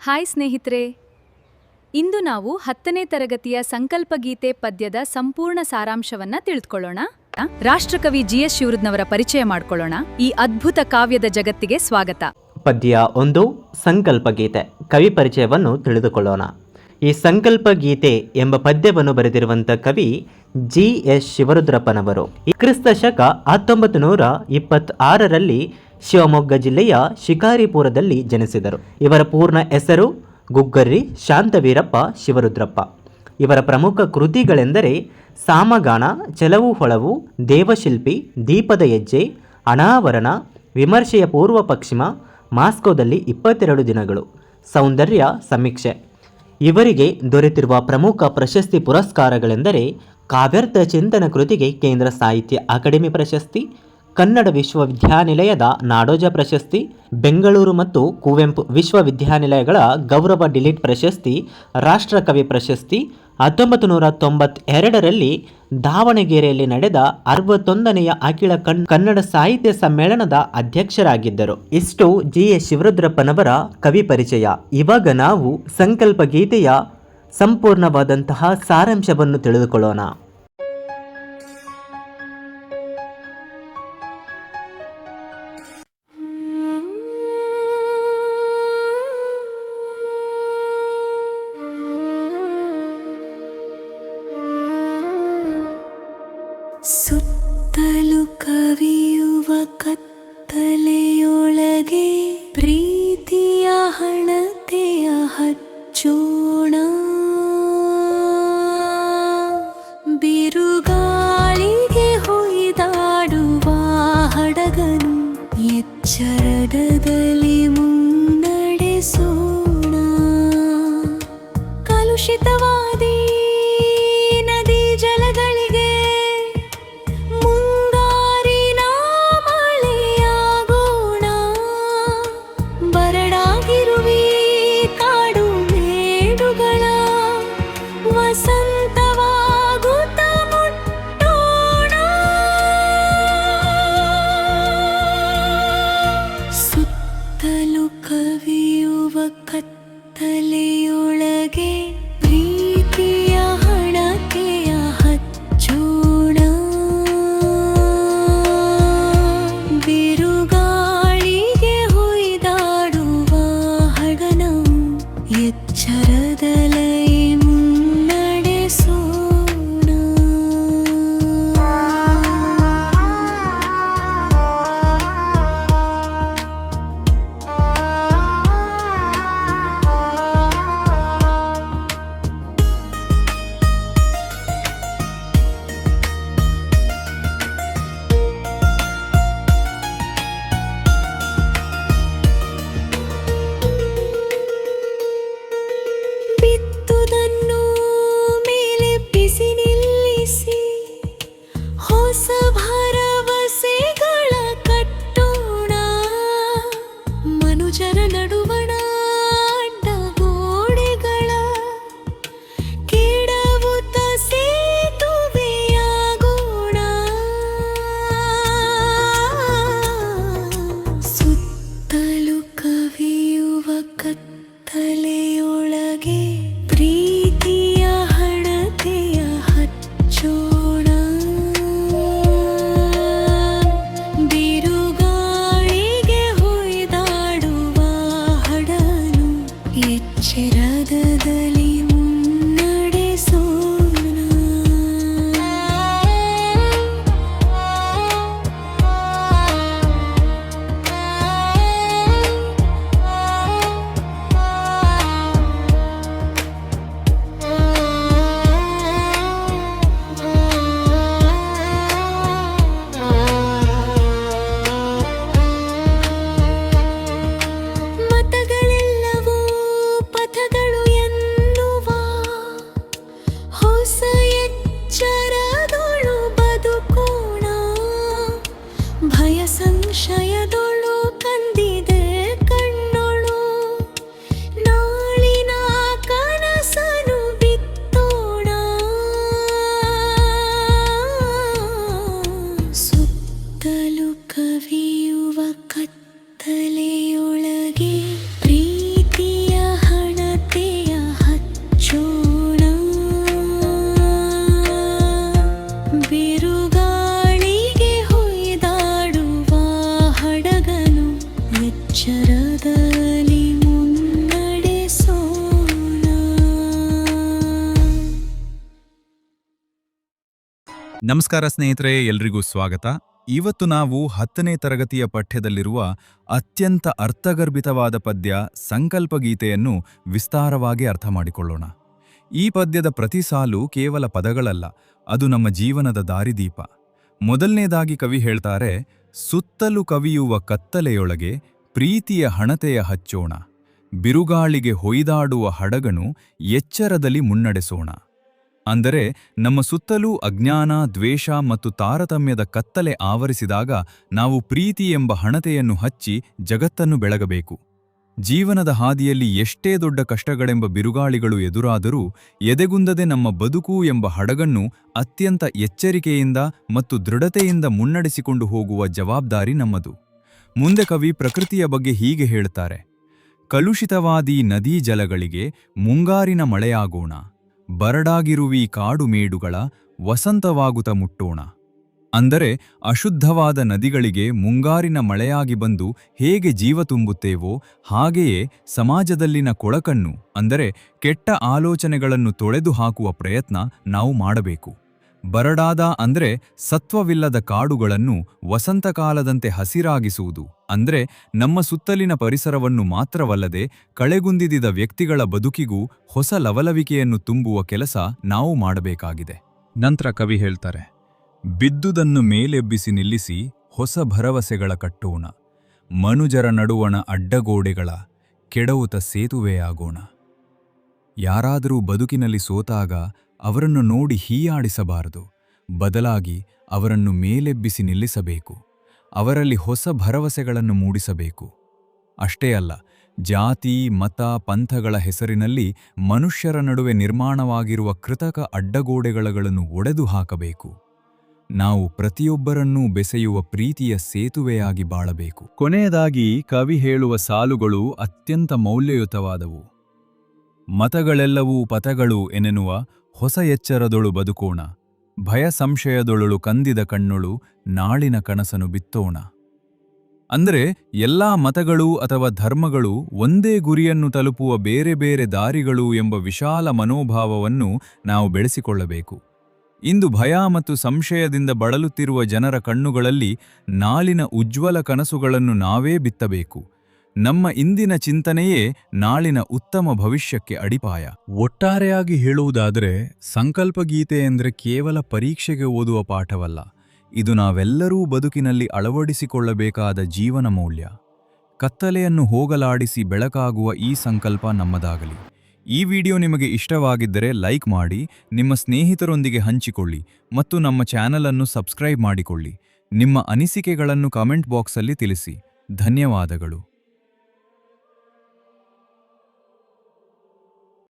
Hi ಸ್ನೇಹಿತರೆ, ಇಂದು ನಾವು 10ನೇ ತರಗತಿಯ ಸಂಕಲ್ಪಗೀತೆ ಪದ್ಯದ ಸಂಪೂರ್ಣ ಸಾರಾಂಶವನ್ನ ತಿಳಿದುಕೊಳ್ಳೋಣ. ರಾಷ್ಟ್ರಕವಿ ಜಿ.ಎಸ್. ಶಿವರುದ್ನವರ ಪರಿಚಯ ಮಾಡಿಕೊಳ್ಳೋಣ. ಈ ಅದ್ಭುತ ಕಾವ್ಯದ ಜಗತ್ತಿಗೆ ಸ್ವಾಗತ. ಪದ್ಯ 1 ಸಂಕಲ್ಪಗೀತೆ ಕವಿ ಪರಿಚಯವನ್ನು ತಿಳಿದುಕೊಳ್ಳೋಣ. ಈ ಸಂಕಲ್ಪಗೀತೆ ಎಂಬ ಪದ್ಯವನ್ನು ಬರೆದಿರುವಂಥ ಕವಿ ಜಿ.ಎಸ್. ಶಿವರುದ್ರಪ್ಪನವರು. ಕ್ರಿಸ್ತ ಶಕ 1926ರಲ್ಲಿ ಶಿವಮೊಗ್ಗ ಜಿಲ್ಲೆಯ ಶಿಕಾರಿಪುರದಲ್ಲಿ ಜನಿಸಿದರು. ಇವರ ಪೂರ್ಣ ಹೆಸರು ಗುಗ್ಗರ್ರಿ ಶಾಂತವೀರಪ್ಪ ಶಿವರುದ್ರಪ್ಪ. ಇವರ ಪ್ರಮುಖ ಕೃತಿಗಳೆಂದರೆ ಸಾಮಗಾನ, ಚೆಲವು ಹೊಳವು, ದೇವಶಿಲ್ಪಿ, ದೀಪದ ಹೆಜ್ಜೆ, ಅನಾವರಣ, ವಿಮರ್ಶೆಯ ಪೂರ್ವ ಪಶ್ಚಿಮ, ಮಾಸ್ಕೋದಲ್ಲಿ 22 ದಿನಗಳು, ಸೌಂದರ್ಯ ಸಮೀಕ್ಷೆ. ಇವರಿಗೆ ದೊರೆತಿರುವ ಪ್ರಮುಖ ಪ್ರಶಸ್ತಿ ಪುರಸ್ಕಾರಗಳೆಂದರೆ ಕಾವ್ಯಾರ್ಥ ಚಿಂತನ ಕೃತಿಗೆ ಕೇಂದ್ರ ಸಾಹಿತ್ಯ ಅಕಾಡೆಮಿ ಪ್ರಶಸ್ತಿ, ಕನ್ನಡ ವಿಶ್ವವಿದ್ಯಾನಿಲಯದ ನಾಡೋಜ ಪ್ರಶಸ್ತಿ, ಬೆಂಗಳೂರು ಮತ್ತು ಕುವೆಂಪು ವಿಶ್ವವಿದ್ಯಾನಿಲಯಗಳ ಗೌರವ ಡಿಲಿಟ್ ಪ್ರಶಸ್ತಿ, ರಾಷ್ಟ್ರಕವಿ ಪ್ರಶಸ್ತಿ. 1992ರಲ್ಲಿ ದಾವಣಗೆರೆಯಲ್ಲಿ ನಡೆದ 61ನೆಯ ಅಖಿಲ ಕನ್ನಡ ಸಾಹಿತ್ಯ ಸಮ್ಮೇಳನದ ಅಧ್ಯಕ್ಷರಾಗಿದ್ದರು. ಇಷ್ಟು ಜಿ.ಎಸ್. ಶಿವರುದ್ರಪ್ಪನವರ ಕವಿ ಪರಿಚಯ. ಇವಾಗ ನಾವು ಸಂಕಲ್ಪಗೀತೆಯ ಸಂಪೂರ್ಣವಾದಂತಹ ಸಾರಾಂಶವನ್ನು ತಿಳಿದುಕೊಳ್ಳೋಣ. ಸುತ್ತಲೂ ಕವಿಯುವ ಕತ್ತಲೆಯೊಳಗೆ ಪ್ರೀತಿಯ ಹಣತೆಯ ಹಚ್ಚೋಣ, ಬಿರುಗಾಳಿಗೆ ಹೊಯ್ದಾಡುವ ಹಡಗನು ಎಚ್ಚರದಲ್ಲಿ ಮುನ್ನಡೆಸೋಣ. ಕಲುಷಿತವಾದಿ ನದಿ ಜಲಗಳಿಗೆ ಮುಂಗಾರಿನ ಮಳೆಯಾಗೋಣ, ಬರಡಾಗಿರುವಿ ಕಾಡು ಮೇಡುಗಳ ವಸಂತವಾಗುತ್ತ ಮುಟ್ಟೋಣ. ಸುತ್ತಲೂ ಕವಿಯುವ ಕತ್ತಲೆಯೊಳಗೆ ಪ್ರೀತಿಯ ಹಣತೆಯ ಹಚ್ಚೋಣ, ಬಿರುಗಾಳಿಗೆ ಹೊಯ್ದಾಡುವ ಹಡಗನು ಎಚ್ಚರದಲ್ಲಿ ಮುನ್ನಡೆಸೋಣ. ಬಿತ್ತುದನ್ನು ಮೇಲೆ ಬಿಸಿ ನಿಲ್ಲಿಸಿ ಹೊಸ ಭರವಸೆಗಳ ಕಟ್ಟೋಣ, ಮನುಜರ ನಡುವಣ ಅಡ್ಡಗೋಡೆಗಳ ಕೆಡವುತ್ತ ಸೇತುವೆಯಾಗೋಣ. ಸುತ್ತಲೂ ಕವಿಯುವ ಕತ್ತಲೆಯೊಳಗೆ ಪ್ರೀತಿಯ ಹಣತೆಯ ಹಚ್ಚೋಣ, ಬಿರುಗಾಳಿಗೆ ಹೊಯ್ದಾಡುವ ಹಡಗನು ಎಚ್ಚರದಲ್ಲಿ ಮುನ್ನಡೆಸೋಣ. ಮತಗಳೆಲ್ಲವೂ ಪಥಗಳು ಎನ್ನುವ ನಮಸ್ಕಾರ ಸ್ನೇಹಿತರೆ, ಎಲ್ರಿಗೂ ಸ್ವಾಗತ. ಇವತ್ತು ನಾವು 10ನೇ ತರಗತಿಯ ಪಠ್ಯದಲ್ಲಿರುವ ಅತ್ಯಂತ ಅರ್ಥಗರ್ಭಿತವಾದ ಪದ್ಯ ಸಂಕಲ್ಪಗೀತೆಯನ್ನು ವಿಸ್ತಾರವಾಗಿ ಅರ್ಥ ಮಾಡಿಕೊಳ್ಳೋಣ. ಈ ಪದ್ಯದ ಪ್ರತಿ ಸಾಲು ಕೇವಲ ಪದಗಳಲ್ಲ, ಅದು ನಮ್ಮ ಜೀವನದ ದಾರಿದೀಪ. ಮೊದಲನೇದಾಗಿ ಕವಿ ಹೇಳ್ತಾರೆ, ಸುತ್ತಲೂ ಕವಿಯುವ ಕತ್ತಲೆಯೊಳಗೆ ಪ್ರೀತಿಯ ಹಣತೆಯ ಹಚ್ಚೋಣ, ಬಿರುಗಾಳಿಗೆ ಹೊಯ್ದಾಡುವ ಹಡಗನು ಎಚ್ಚರದಲ್ಲಿ ಮುನ್ನಡೆಸೋಣ. ಅಂದರೆ ನಮ್ಮ ಸುತ್ತಲೂ ಅಜ್ಞಾನ, ದ್ವೇಷ ಮತ್ತು ತಾರತಮ್ಯದ ಕತ್ತಲೆ ಆವರಿಸಿದಾಗ ನಾವು ಪ್ರೀತಿ ಎಂಬ ಹಣತೆಯನ್ನು ಹಚ್ಚಿ ಜಗತ್ತನ್ನು ಬೆಳಗಬೇಕು. ಜೀವನದ ಹಾದಿಯಲ್ಲಿ ಎಷ್ಟೇ ದೊಡ್ಡ ಕಷ್ಟಗಳೆಂಬ ಬಿರುಗಾಳಿಗಳು ಎದುರಾದರೂ ಎದೆಗುಂದದೆ ನಮ್ಮ ಬದುಕು ಎಂಬ ಹಡಗನ್ನು ಅತ್ಯಂತ ಎಚ್ಚರಿಕೆಯಿಂದ ಮತ್ತು ದೃಢತೆಯಿಂದ ಮುನ್ನಡೆಸಿಕೊಂಡು ಹೋಗುವ ಜವಾಬ್ದಾರಿ ನಮ್ಮದು. ಮುಂದೆ ಕವಿ ಪ್ರಕೃತಿಯ ಬಗ್ಗೆ ಹೀಗೆ ಹೇಳುತ್ತಾರೆ, ಕಲುಷಿತವಾದಿ ನದೀ ಜಲಗಳಿಗೆ ಮುಂಗಾರಿನ ಮಳೆಯಾಗೋಣ, ಬರಡಾಗಿರುವಿ ಕಾಡು ಮೇಡುಗಳ ವಸಂತವಾಗುತ್ತ ಮುಟ್ಟೋಣ. ಅಂದರೆ ಅಶುದ್ಧವಾದ ನದಿಗಳಿಗೆ ಮುಂಗಾರಿನ ಮಳೆಯಾಗಿ ಬಂದು ಹೇಗೆ ಜೀವ ತುಂಬುತ್ತೇವೋ ಹಾಗೆಯೇ ಸಮಾಜದಲ್ಲಿನ ಕೊಳಕನ್ನು, ಅಂದರೆ ಕೆಟ್ಟ ಆಲೋಚನೆಗಳನ್ನು ತೊಳೆದು ಹಾಕುವ ಪ್ರಯತ್ನ ನಾವು ಮಾಡಬೇಕು. ಬರಡಾದ ಅಂದರೆ ಸತ್ವವಿಲ್ಲದ ಕಾಡುಗಳನ್ನು ವಸಂತಕಾಲದಂತೆ ಹಸಿರಾಗಿಸುವುದು, ಅಂದ್ರೆ ನಮ್ಮ ಸುತ್ತಲಿನ ಪರಿಸರವನ್ನು ಮಾತ್ರವಲ್ಲದೆ ಕಳೆಗುಂದಿದ ವ್ಯಕ್ತಿಗಳ ಬದುಕಿಗೂ ಹೊಸ ಲವಲವಿಕೆಯನ್ನು ತುಂಬುವ ಕೆಲಸ ನಾವು ಮಾಡಬೇಕಾಗಿದೆ. ನಂತರ ಕವಿ ಹೇಳ್ತಾರೆ, ಬಿದ್ದುದನ್ನು ಮೇಲೆಬ್ಬಿಸಿ ನಿಲ್ಲಿಸಿ ಹೊಸ ಭರವಸೆಗಳ ಕಟ್ಟೋಣ, ಮನುಜರ ನಡುವಣ ಅಡ್ಡಗೋಡೆಗಳ ಕೆಡವುತ ಸೇತುವೆಯಾಗೋಣ. ಯಾರಾದರೂ ಬದುಕಿನಲ್ಲಿ ಸೋತಾಗ ಅವರನ್ನು ನೋಡಿ ಹೀಯಾಡಿಸಬಾರದು, ಬದಲಾಗಿ ಅವರನ್ನು ಮೇಲೆಬ್ಬಿಸಿ ನಿಲ್ಲಿಸಬೇಕು, ಅವರಲ್ಲಿ ಹೊಸ ಭರವಸೆಗಳನ್ನು ಮೂಡಿಸಬೇಕು. ಅಷ್ಟೇ ಅಲ್ಲ, ಜಾತಿ, ಮತ, ಪಂಥಗಳ ಹೆಸರಿನಲ್ಲಿ ಮನುಷ್ಯರ ನಡುವೆ ನಿರ್ಮಾಣವಾಗಿರುವ ಕೃತಕ ಅಡ್ಡಗೋಡೆಗಳನ್ನು ಒಡೆದು ಹಾಕಬೇಕು. ನಾವು ಪ್ರತಿಯೊಬ್ಬರನ್ನೂ ಬೆಸೆಯುವ ಪ್ರೀತಿಯ ಸೇತುವೆಯಾಗಿ ಬಾಳಬೇಕು. ಕೊನೆಯದಾಗಿ ಕವಿ ಹೇಳುವ ಸಾಲುಗಳು ಅತ್ಯಂತ ಮೌಲ್ಯಯುತವಾದವು. ಮತಗಳೆಲ್ಲವೂ ಪಥಗಳು ಎನ್ನೆನ್ನುವ ಹೊಸ ಎಚ್ಚರದೊಳು ಬದುಕೋಣ, ಭಯ ಸಂಶಯದೊಳಳು ಕಂದಿದ ಕಣ್ಣೊಳು ನಾಳಿನ ಕನಸನು ಬಿತ್ತೋಣ. ಅಂದರೆ ಎಲ್ಲಾ ಮತಗಳು ಅಥವಾ ಧರ್ಮಗಳು ಒಂದೇ ಗುರಿಯನ್ನು ತಲುಪುವ ಬೇರೆ ಬೇರೆ ದಾರಿಗಳು ಎಂಬ ವಿಶಾಲ ಮನೋಭಾವವನ್ನು ನಾವು ಬೆಳೆಸಿಕೊಳ್ಳಬೇಕು. ಇಂದು ಭಯ ಮತ್ತು ಸಂಶಯದಿಂದ ಬಳಲುತ್ತಿರುವ ಜನರ ಕಣ್ಣುಗಳಲ್ಲಿ ನಾಳಿನ ಉಜ್ವಲ ಕನಸುಗಳನ್ನು ನಾವೇ ಬಿತ್ತಬೇಕು. ನಮ್ಮ ಇಂದಿನ ಚಿಂತನೆಯೇ ನಾಳಿನ ಉತ್ತಮ ಭವಿಷ್ಯಕ್ಕೆ ಅಡಿಪಾಯ. ಒಟ್ಟಾರೆಯಾಗಿ ಹೇಳುವುದಾದರೆ, ಸಂಕಲ್ಪಗೀತೆ ಎಂದರೆ ಕೇವಲ ಪರೀಕ್ಷೆಗೆ ಓದುವ ಪಾಠವಲ್ಲ, ಇದು ನಾವೆಲ್ಲರೂ ಬದುಕಿನಲ್ಲಿ ಅಳವಡಿಸಿಕೊಳ್ಳಬೇಕಾದ ಜೀವನ ಮೌಲ್ಯ. ಕತ್ತಲೆಯನ್ನು ಹೋಗಲಾಡಿಸಿ ಬೆಳಕಾಗುವ ಈ ಸಂಕಲ್ಪ ನಮ್ಮದಾಗಲಿ. ಈ ವಿಡಿಯೋ ನಿಮಗೆ ಇಷ್ಟವಾಗಿದ್ದರೆ ಲೈಕ್ ಮಾಡಿ, ನಿಮ್ಮ ಸ್ನೇಹಿತರೊಂದಿಗೆ ಹಂಚಿಕೊಳ್ಳಿ ಮತ್ತು ನಮ್ಮ ಚಾನೆಲ್ ಅನ್ನು ಸಬ್ಸ್ಕ್ರೈಬ್ ಮಾಡಿಕೊಳ್ಳಿ. ನಿಮ್ಮ ಅನಿಸಿಕೆಗಳನ್ನು ಕಾಮೆಂಟ್ ಬಾಕ್ಸಲ್ಲಿ ತಿಳಿಸಿ. ಧನ್ಯವಾದಗಳು.